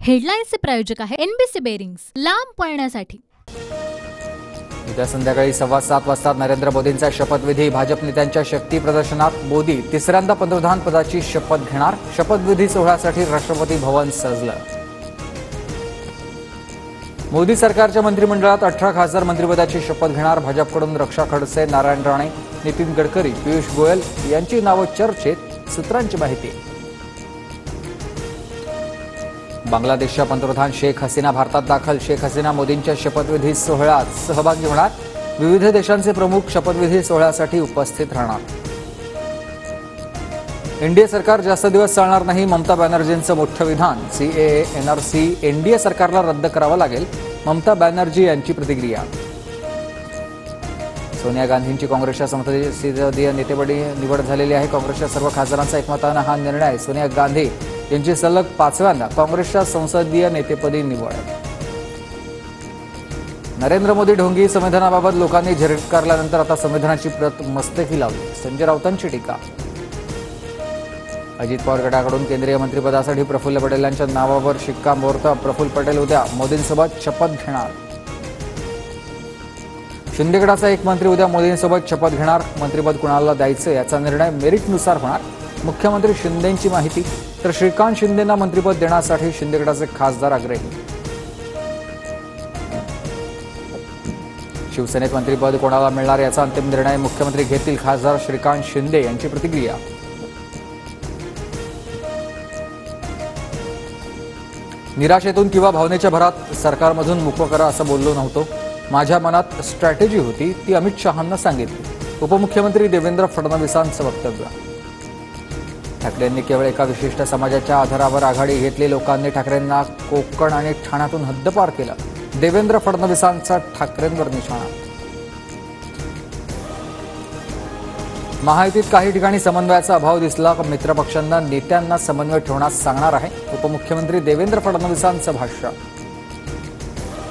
हेडलाईन्सचे प्रायोजक आहे NBC bearings, लांब पळण्यासाठी। उद्या संध्याकाळी 7:15 वाजता नरेंद्र मोदींचा शपथविधी। भाजप नेत्यांच्या शक्ती प्रदर्शनात मोदी तिसऱ्यांदा पंतप्रधान पदाची शपथ घेणार। शपथविधी सोहळ्यासाठी राष्ट्रपती भवन सजलं। मोदी सरकारच्या मंत्रिमंडळात 18 खासदार मंत्रिपदाची शपथ घेणार। भाजपकडून रक्षा खडसे, नारायण राणे, नितीन गडकरी, पियुष गोयल यांची नावं चर्चेत। सूत्रांची माहिती। बांगलादेशच्या पंतप्रधान शेख हसीना भारतात दाखल। शेख हसीना मोदींच्या शपथविधी सोहळ्यात सहभागी होणार। विविध देशांचे प्रमुख शपथविधी सोहळ्यासाठी उपस्थित राहणार। एनडीए सरकार जास्त दिवस चालणार नाही। ममता बॅनर्जींचं मोठं विधान। सीएए, एनआरसी एनडीए सरकारला रद्द करावं लागेल। ममता बॅनर्जी यांची प्रतिक्रिया। सोनिया गांधींची काँग्रेसच्या संसदीय नेतेपदी निवड झालेली आहे। काँग्रेसच्या सर्व खासदारांचा एकमतानं हा निर्णय। सोनिया गांधी यांची सलग 5व्यांदा काँग्रेसच्या संसदीय नेतेपदी निवड। नरेंद्र मोदी ढोंगी संविधानाबाबत लोकांनी झिडकारल्यानंतर आता संविधानाची प्रत मस्तकी लावली। संजय राऊतांची टीका। अजित पवार गटाकडून केंद्रीय मंत्रिपदासाठी प्रफुल्ल पटेल यांच्या नावावर शिक्कामोर्तब। प्रफुल्ल पटेल उद्या मोदींसोबत शपथ घेणार। शिंदे गटाचा एक मंत्री उद्या मोदींसोबत शपथ घेणार। मंत्रिपद कुणाला द्यायचं याचा निर्णय मेरिटनुसार होणार। मुख्यमंत्री शिंदेंची माहिती। तर श्रीकांत शिंदेंना मंत्रिपद देण्यासाठी शिंदे गटाचे खासदार आग्रही। शिवसेनेत मंत्रिपद कोणाला मिळणार याचा अंतिम निर्णय मुख्यमंत्री घेतील। खासदार श्रीकांत शिंदे यांची प्रतिक्रिया। निराशेतून किंवा भावनेच्या भरात सरकारमधून मुक्त करा असं बोललो नव्हतो। माझ्या मनात स्ट्रॅटेजी होती, ती अमित शहांना सांगितली। उपमुख्यमंत्री देवेंद्र फडणवीसांचं वक्तव्य। ठाकरेंनी केवळ एका विशिष्ट समाजाच्या आधारावर आघाडी घेतली। लोकांनी ठाकरेंना कोकण आणि ठाण्यातून हद्दपार केलं। देवेंद्र फडणवीसांचा ठाकरेंवर निशाणा। महायुतीत काही ठिकाणी समन्वयाचा अभाव दिसला। मित्रपक्षांना नेत्यांना समन्वय ठेवण्यास सांगणार आहे। उपमुख्यमंत्री देवेंद्र फडणवीसांचं भाष्य।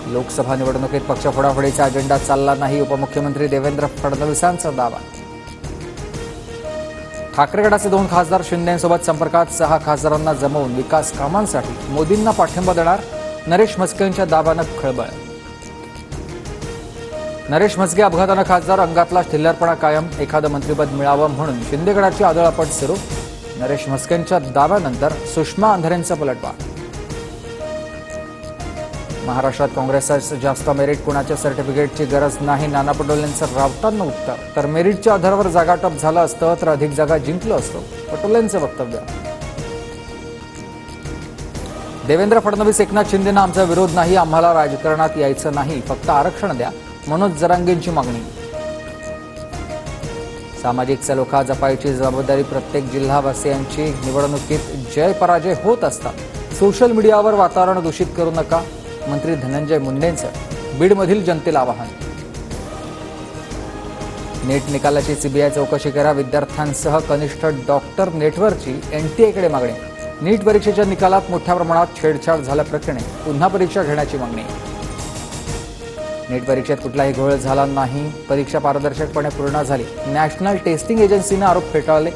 लोकसभा निवडणुकीत पक्ष फोडाफोडीचा अजेंडा चालला नाही। उपमुख्यमंत्री देवेंद्र फडणवीसांचा दावा। ठाकरे गटाचे 2 खासदार शिंदेंसोबत संपर्कात। 6 खासदारांना जमवून विकास कामांसाठी मोदींना पाठिंबा देणार। नरेश म्हस्केंच्या दाव्यानं खळबळ। नरेश म्हस्के अपघातानं खासदार, अंगातला ठिल्लरपणा कायम। एखादं मंत्रिपद मिळावं म्हणून शिंदे गटाची आदळआपट सुरू। नरेश म्हस्केंच्या दाव्यानंतर सुषमा अंधारेंचा पलटवार। महाराष्ट्रात काँग्रेसचं जास्त मेरिट, कुणाच्या सर्टिफिकेटची गरज नाही। नाना पटोलेंचं राऊतांना उत्तर। तर मेरिटच्या आधारावर जागाटप झालं असतं तर अधिक जागा जिंकलो असतो, पटोलेंचं वक्तव्य। देवेंद्र फडणवीस, एकनाथ शिंदेंना आमचा विरोध नाही। आम्हाला राजकारणात यायचं नाही, फक्त आरक्षण द्या, मनोज जरांगेंची मागणी। सामाजिक सलोखा जपायची जबाबदारी प्रत्येक जिल्हावासियांची। निवडणुकीत जय पराजय होत असतात। सोशल मीडियावर वातावरण दूषित करू नका, मंत्री धनंजय मुंडेंचं बीडमधील जनतेला आवाहन। नेट निकालाची सीबीआय चौकशी करा। विद्यार्थ्यांसह कनिष्ठ डॉक्टर नेटवर्कची एनटीएकडे मागणी। नीट परीक्षेच्या निकालात मोठ्या प्रमाणात छेडछाड झाल्याप्रकरणी पुन्हा परीक्षा घेण्याची मागणी। नीट परीक्षेत कुठलाही घोळ झाला नाही, परीक्षा पारदर्शकपणे पूर्ण झाली। नॅशनल टेस्टिंग एजन्सीने आरोप फेटाळले।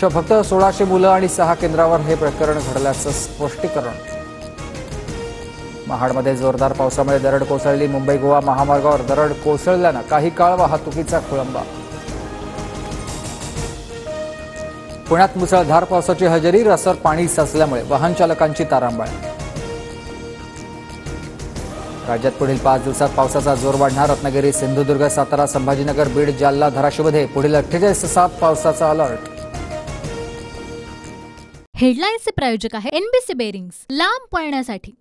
फक्त 1600 मुलं आणि 6 केंद्रावर हे प्रकरण घडल्याचं स्पष्टीकरण। महाडमध्ये जोरदार पावसामुळे दरड कोसळली। मुंबई गोवा महामार्गावर दरड कोसळल्यानं काही काळ वाहतुकीचा खोळंबा। पुण्यात मुसळधार पावसाची हजेरी। रस्त्यावर पाणी साचल्यामुळे वाहन चालकांची तारांबळ। राज्यात पुढील 5 दिवसात पावसाचा जोर वाढणार। रत्नागिरी, सिंधुदुर्ग, सातारा, संभाजीनगर, बीड, जालना, धाराशिवमध्ये पुढील 48 तासात पावसाचा अलर्ट। हेडलाईन्सचे प्रायोजक आहे एनबीसी बेरिंग्स, लांब पळण्यासाठी।